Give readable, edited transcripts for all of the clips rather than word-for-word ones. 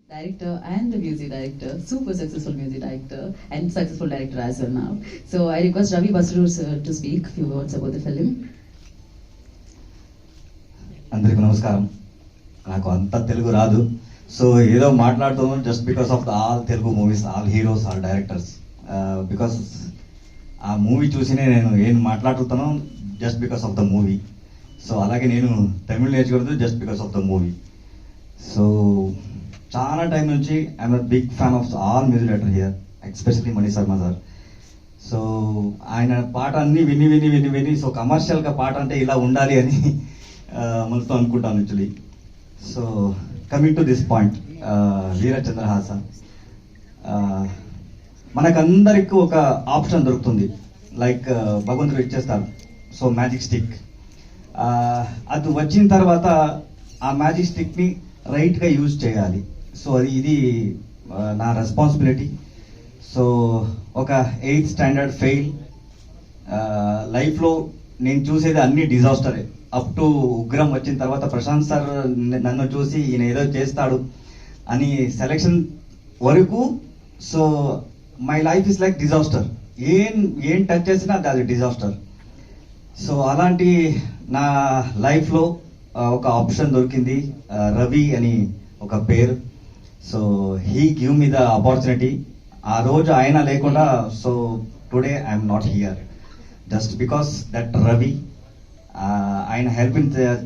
director and the music director, super successful music director and successful director as well now. So I request Ravi Basrur sir to speak a few words about the film. అందరికీ నమస్కారం. నాకు అంత తెలుగు రాదు, so ఏదో మాట్లాడుతున్నాను just because of the all Telugu movies, all heroes, all directors. Because ఆ movie చూసినే నేను ఏం మాట్లాడుతున్నాను just because of the movie. So అలాగే నేను తమిళ్ నేర్చుకోవద్దు just because of the movie. So చాలా టైం నుంచి I'm a big fan of all music director here, especially Mani Sharma sir. So ఆయన పాట అన్ని విని విని విని విని సో కమర్షియల్గా పాట అంటే ఇలా ఉండాలి అని మనతో అనుకుంటాను actually. So coming to this point, Veerachandrahasa మనకందరికి ఒక ఆప్షన్ దొరుకుతుంది, లైక్ భగవంతుడు ఇచ్చేస్తారు. సో మ్యాజిక్ స్టిక్, అది వచ్చిన తర్వాత ఆ మ్యాజిక్ స్టిక్ని రైట్గా యూజ్ చేయాలి. సో ఇది నా రెస్పాన్సిబిలిటీ. సో ఒక 8th స్టాండర్డ్ ఫెయిల్, లైఫ్లో నేను చూసేది అన్ని డిజాస్టరే. అప్ టు ఉగ్రం వచ్చిన తర్వాత ప్రశాంత్ సార్ నన్ను చూసి ఈయన ఏదో చేస్తాడు అని సెలెక్షన్ వరకు. So my life is like disaster, ఏం టచ్ చేసినా అది డిజాస్టర్. సో అలాంటి నా లైఫ్లో ఒక ఆప్షన్ దొరికింది, రవి అని ఒక పేరు. So he give me the opportunity. ఆ రోజు ఆయన లేకుండా so today I'm not here just because that Ravi. ఆయన హెల్ప్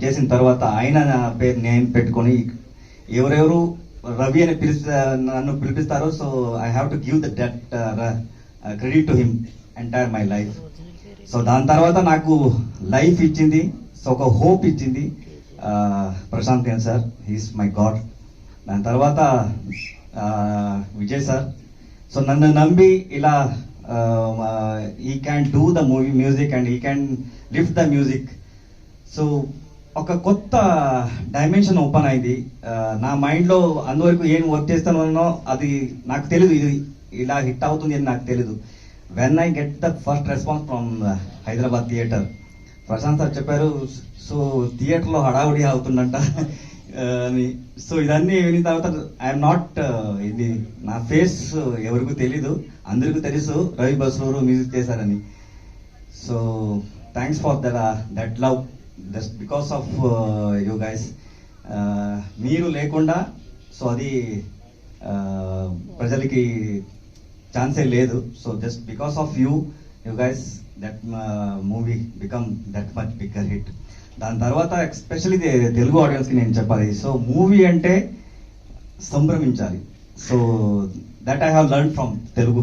చేసిన తర్వాత ఆయన పేరు నేను పెట్టుకొని, ఎవరెవరు రవి అని నన్ను పిలిపిస్తారో so I have to give that credit to him entire my life. So దాని తర్వాత నాకు లైఫ్ ఇచ్చింది, సో ఒక హోప్ ఇచ్చింది Prashanth sir, he's my god. దాని తర్వాత విజయ్ సార్. సో నన్ను నమ్మి ఇలా he can do the movie music and he can lift the music. So ఒక కొత్త డైమెన్షన్ ఓపెన్ అయింది నా మైండ్లో. అందువరకు ఏం వర్క్ చేస్తానో అది నాకు తెలీదు, ఇది ఇలా హిట్ అవుతుంది అని నాకు తెలీదు. When I get the first response from Hyderabad theatre, Prashant sir చెప్పారు సో థియేటర్లో హడావుడి అవుతుందంట అని. సో ఇదన్నీ విని తర్వాత ఐఎమ్ నాట్, ఇది నా ఫేస్ ఎవరికి తెలీదు, అందరికీ తెలుసు రవి బస్రూరు మ్యూజిక్ చేశారని. So thanks for that love, just because of you guys. మీరు లేకుండా సో అది ప్రజలకి ఛాన్సే లేదు. So just because of you guys that movie become that much bigger hit. దాని తర్వాత ఎస్పెషల్లీ తెలుగు ఆడియన్స్కి నేను చెప్పాలి, సో మూవీ అంటే సంభ్రమించాలి. So that I have learn from Telugu